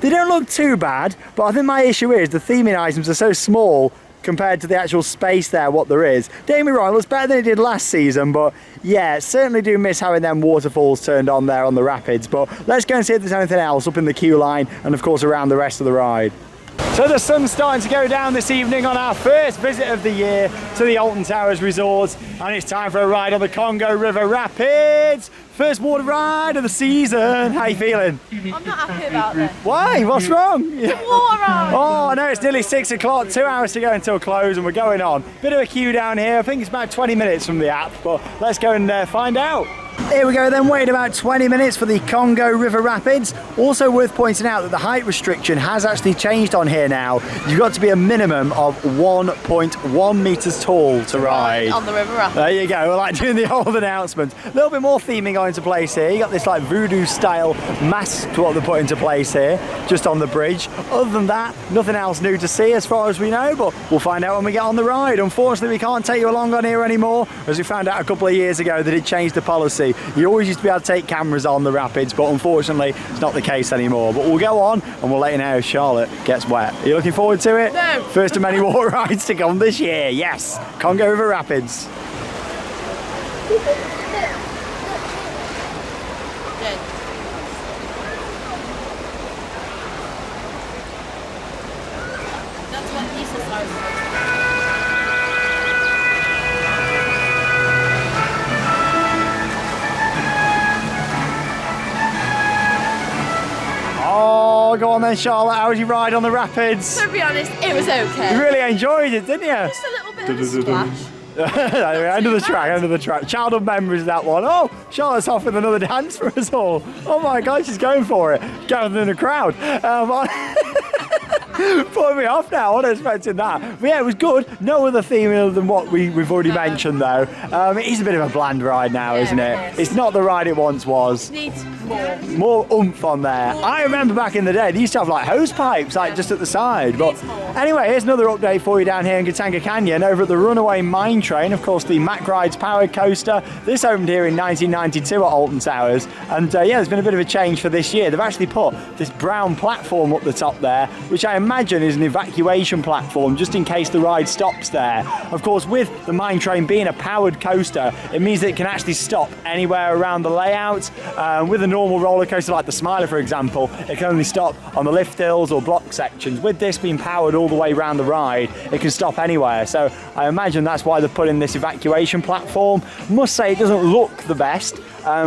They don't look too bad, but I think my issue is the theming items are so small compared to the actual space there, what there is. Don't get me wrong, it looks better than it did last season, but yeah, certainly do miss having them waterfalls turned on there on the rapids. But let's go and see if there's anything else up in the queue line and of course around the rest of the ride. So the sun's starting to go down this evening on our first visit of the year to the Alton Towers Resort, and it's time for a ride on the Congo River Rapids. First water ride of the season. How you feeling? I'm not happy about this. Why? What's wrong? Water ride. Oh, I know it's nearly 6 o'clock, 2 hours to go until close, and we're going on. Bit of a queue down here. I think it's about 20 minutes from the app, but let's go and find out. Here we go then, wait about 20 minutes for the Congo River Rapids. Also worth pointing out that the height restriction has actually changed on here now. You've got to be a minimum of 1.1 metres tall to ride. On the river rapids. There you go, we're like doing the old announcement. A little bit more theming going into place here. You got this like voodoo style mask to what they put into place here, just on the bridge. Other than that, nothing else new to see as far as we know, but we'll find out when we get on the ride. Unfortunately, we can't take you along on here anymore, as we found out a couple of years ago that it changed the policy. You always used to be able to take cameras on the rapids, but unfortunately it's not the case anymore. But we'll go on and we'll let you know if Charlotte gets wet. Are you looking forward to it? No. First of many water rides to come this year. Yes, Congo River Rapids. That's what pieces are. Oh, go on then, Charlotte. How was your ride on the rapids? To be honest, it was okay. You really enjoyed it, didn't you? Just a little bit of a splash. Under the track. Childhood memories, that one. Oh, Charlotte's off with another dance for us all. Oh my God, she's going for it. Gathered in a crowd. Putting me off now, I wasn't expecting that. But yeah, it was good. No other theme other than what we've already mentioned though. It is a bit of a bland ride now, isn't it? It's not the ride it once was. Needs more. More oomph on there. I remember back in the day, they used to have like hose pipes like just at the side. But anyway, here's another update for you down here in Gatanga Canyon over at the Runaway Mine Train. Of course, the Mack Rides powered coaster. This opened here in 1992 at Alton Towers. And yeah, there's been a bit of a change for this year. They've actually put this brown platform up the top there, which I imagine is an evacuation platform just in case the ride stops there. Of course, with the Mine Train being a powered coaster, it means that it can actually stop anywhere around the layout. With a normal roller coaster like the Smiler, for example, it can only stop on the lift hills or block sections. With this being powered all the way around the ride, it can stop anywhere. So I imagine that's why they've put in this evacuation platform. Must say it doesn't look the best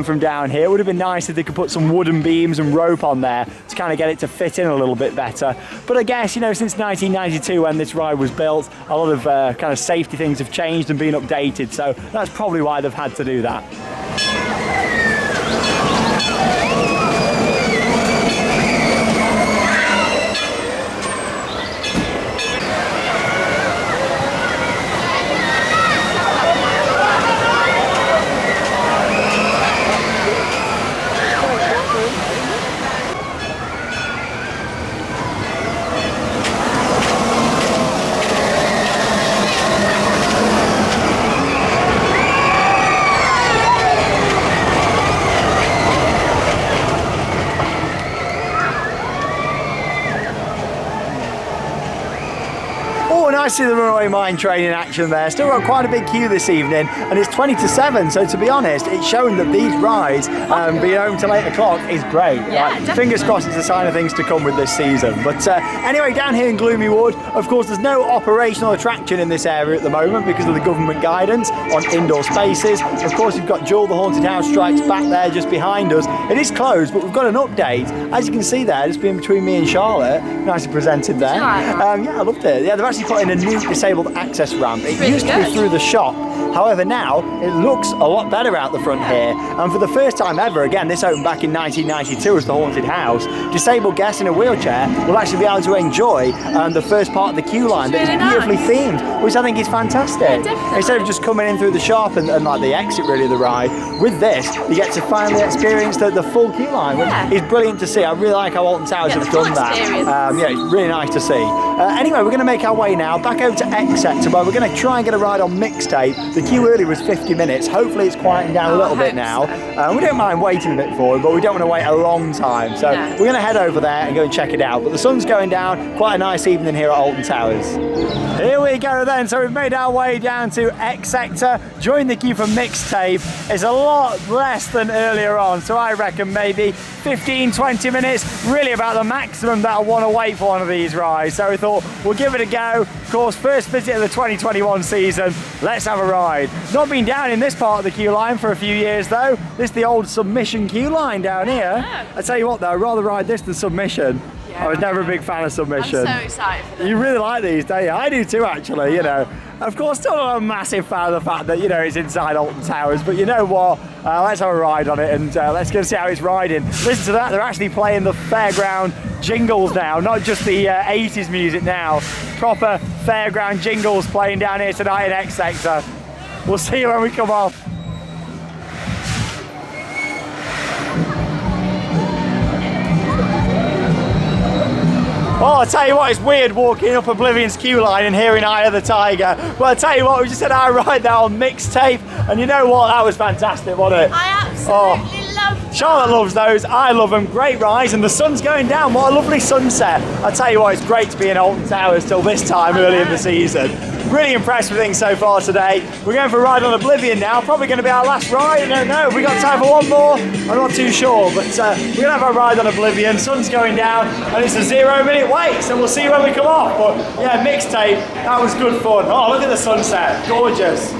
from down here. It would have been nice if they could put some wooden beams and rope on there to kind of get it to fit in a little bit better. But I guess, you know, since 1992 when this ride was built, a lot of kind of safety things have changed and been updated. So that's probably why they've had to do that. I see the Runaway Mine Train in action there. Still got quite a big queue this evening, and it's 20 to 7, so to be honest, it's showing that these rides being open till 8 o'clock is great. Yeah, fingers crossed it's a sign of things to come with this season. But anyway, down here in Gloomy Wood, of course, there's no operational attraction in this area at the moment because of the government guidance on indoor spaces. Of course, you've got Jewel the Haunted House Strikes back there just behind us. It is closed, but we've got an update. As you can see there, just being between me and Charlotte, nicely presented there. Yeah, I loved it. Yeah, they've actually put in a new disabled access ramp. It used to be through the shop. However, now it looks a lot better out the front here. And for the first time ever, again, this opened back in 1992 as the Haunted House, disabled guests in a wheelchair will actually be able to enjoy the first part of the queue line that is beautifully themed, which I think is fantastic. Yeah, instead of just coming in through the shop and like the exit really of the ride, with this, you get to finally experience the full queue line, which is brilliant to see. I really like how Alton Towers have done that. Yeah, it's really nice to see. Anyway, we're going to make our way now now back over to X Sector where we're going to try and get a ride on Mixtape. The queue earlier was 50 minutes. Hopefully it's quieting down a little bit now. We don't mind waiting a bit for it, but we don't want to wait a long time. So we're going to head over there and go and check it out. But the sun's going down. Quite a nice evening here at Alton Towers. Here we go then. So we've made our way down to X Sector. Joined the queue for Mixtape. It's a lot less than earlier on. So I reckon maybe 15-20 minutes, really about the maximum that I want to wait for one of these rides. So we thought we'll give it a go. Of course, first visit of the 2021 season. Let's have a ride. Not been down in this part of the queue line for a few years though. This is the old Submission queue line down here. I tell you what though, I'd rather ride this than Submission. I was never a big fan of Submission. I'm so excited for them. You really like these, don't you? I do too, actually, you know. Of course, still not a massive fan of the fact that, you know, it's inside Alton Towers, but you know what? Let's have a ride on it and let's go see how it's riding. Listen to that, they're actually playing the fairground jingles now, not just the 80s music now. Proper fairground jingles playing down here tonight in X Sector. We'll see you when we come off. Oh, I tell you what, it's weird walking up Oblivion's queue line and hearing Eye of the Tiger. Well, I tell you what, we just had our ride there on Mixtape, and you know what, that was fantastic, wasn't it? I absolutely love them. Charlotte loves those, I love them, great rides, and the sun's going down, what a lovely sunset. I tell you what, it's great to be in Alton Towers till this time early in the season. Really impressed with things so far today. We're going for a ride on Oblivion now, probably going to be our last ride, I don't know. Have we got time for one more? I'm not too sure, but we're going to have our ride on Oblivion, sun's going down, and it's a 0-minute wait, so we'll see when we come off. But yeah, Mixtape, that was good fun. Oh, look at the sunset, gorgeous.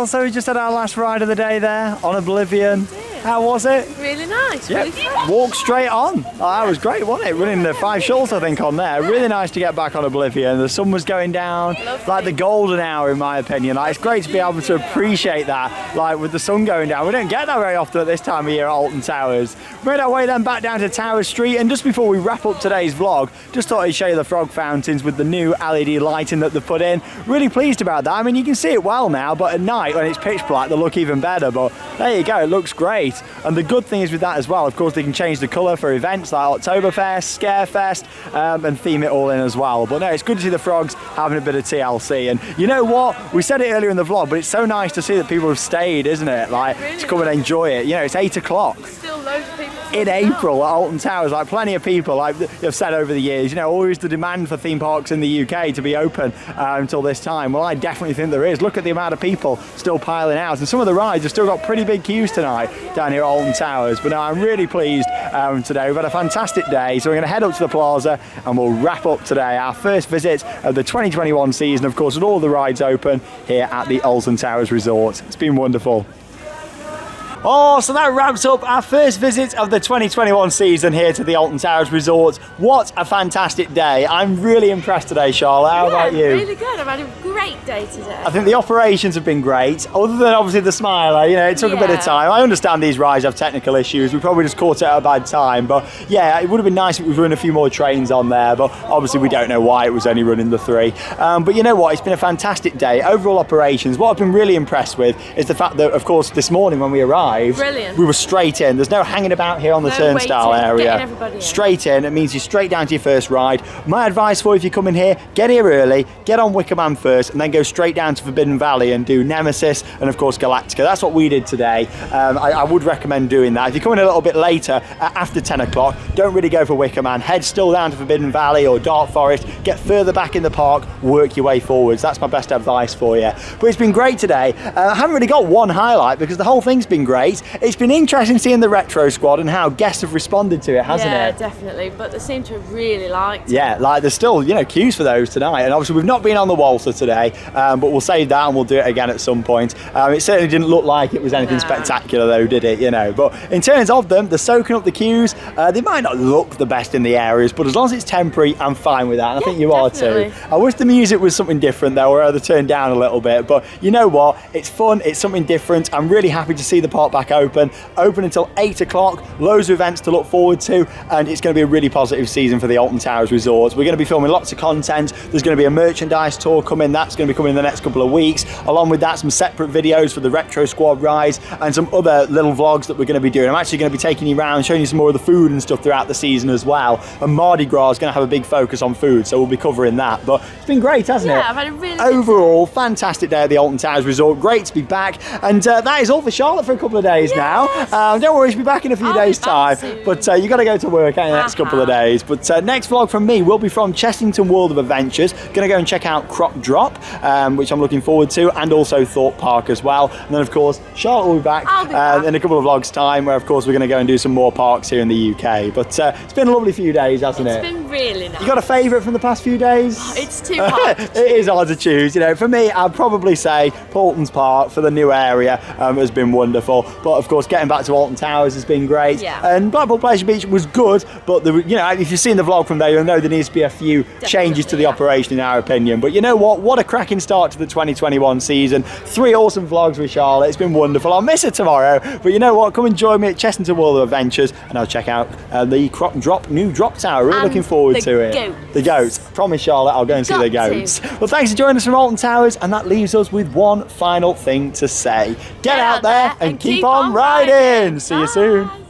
So we just had our last ride of the day there on Oblivion. How was it? Really nice, really fun. Walked straight on. Oh, that was great, wasn't it? Running the 5 shuttles, I think, on there. Really nice to get back on Oblivion. The sun was going down, like the golden hour, in my opinion. Like, it's great to be able to appreciate that, like with the sun going down. We don't get that very often at this time of year at Alton Towers. We made our way then back down to Tower Street, and just before we wrap up today's vlog, just thought I'd show you the frog fountains with the new LED lighting that they've put in. Really pleased about that. I mean, you can see it well now, but at night when it's pitch black, they look even better. But there you go, it looks great. And the good thing is with that as well, of course, they can change the colour for events like Oktoberfest, Scarefest, and theme it all in as well. But no, it's good to see the frogs having a bit of TLC. And you know what? We said it earlier in the vlog, but it's so nice to see that people have stayed, isn't it? Like, to come and enjoy it. You know, it's 8 o'clock. Still loads of people. In April at Alton Towers, like plenty of people, like they've said over the years, you know, always the demand for theme parks in the UK to be open until this time. Well, I definitely think there is. Look at the amount of people still piling out, and some of the rides have still got pretty big queues tonight down here at Alton Towers. But no, I'm really pleased today. We've had a fantastic day, so we're going to head up to the plaza and we'll wrap up today our first visit of the 2021 season, of course, with all the rides open here at the Alton Towers Resort. It's been wonderful. Oh, so that wraps up our first visit of the 2021 season here to the Alton Towers Resort. What a fantastic day. I'm really impressed today, Charlotte. How about you? Really good. I've had a great day today. I think the operations have been great, other than obviously the smiler. You know, it took a bit of time. I understand these rides have technical issues. We probably just caught it at a bad time. But yeah, it would have been nice if we'd run a few more trains on there. But obviously we don't know why it was only running the 3. But you know what? It's been a fantastic day. Overall operations, what I've been really impressed with is the fact that, of course, this morning when we arrived, brilliant. We were straight in. There's no hanging about here on the turnstile area. Straight in. It means you're straight down to your first ride. My advice for you, if you come in here, get here early, get on Wicker first, and then go straight down to Forbidden Valley and do Nemesis and of course Galactica. That's what we did today. I would recommend doing that. If you come in a little bit later, after 10 o'clock, don't really go for Wicker. Head still down to Forbidden Valley or Dark Forest, get further back in the park, work your way forwards. That's my best advice for you. But it's been great today. I haven't really got one highlight because the whole thing's been great. great. It's been interesting seeing the retro squad and how guests have responded to it, hasn't yeah, it? definitely. But they seem to have really liked it. Yeah, like there's still, you know, queues for those tonight. And obviously we've not been on the Waltzer today, but we'll save that and we'll do it again at some point. It certainly didn't look like it was anything spectacular though, did it? You know, but in terms of them, they're soaking up the queues. They might not look the best in the areas, but as long as it's temporary, I'm fine with that. And I think you are too. I wish the music was something different though, or either turned down a little bit. But you know what? It's fun. It's something different. I'm really happy to see the park back open until 8 o'clock. Loads of events to look forward to, and it's going to be a really positive season for the Alton Towers Resorts. We're going to be filming lots of content. There's going to be a merchandise tour coming. That's going to be coming in the next couple of weeks. Along with that, some separate videos for the Retro Squad rides and some other little vlogs that we're going to be doing. I'm actually going to be taking you around, showing you some more of the food and stuff throughout the season as well. And Mardi Gras is going to have a big focus on food, so we'll be covering that. But it's been great, hasn't it? Yeah, I've had a really overall fantastic day at the Alton Towers Resort. Great to be back, and that is all for Charlotte for a couple of days now. Don't worry, she'll be back in a few days' time. But you got to go to work in the next couple of days. But next vlog from me will be from Chessington World of Adventures. Going to go and check out Crop Drop, which I'm looking forward to, and also Thorpe Park as well. And then of course Charlotte will be back, in a couple of vlogs time, where of course we're going to go and do some more parks here in the UK. But it's been a lovely few days, hasn't it? It's been really nice. You got a favourite from the past few days? It's too hard. It is hard to choose, you know. For me, I'd probably say Paulton's Park for the new area has been wonderful. But of course, getting back to Alton Towers has been great. Yeah. And Blackpool Pleasure Beach was good, but you know, if you've seen the vlog from there, you'll know there needs to be a few changes to the operation, in our opinion. But you know what? What a cracking start to the 2021 season. 3 awesome vlogs with Charlotte. It's been wonderful. I'll miss her tomorrow, but you know what? Come and join me at Chessington World of Adventures, and I'll check out the Crop Drop new drop tower. Really looking forward to it. The goats. Promise, Charlotte, I'll go and see the goats. Well, thanks for joining us from Alton Towers, and that leaves us with one final thing to say. Get out there and keep on riding. See you soon.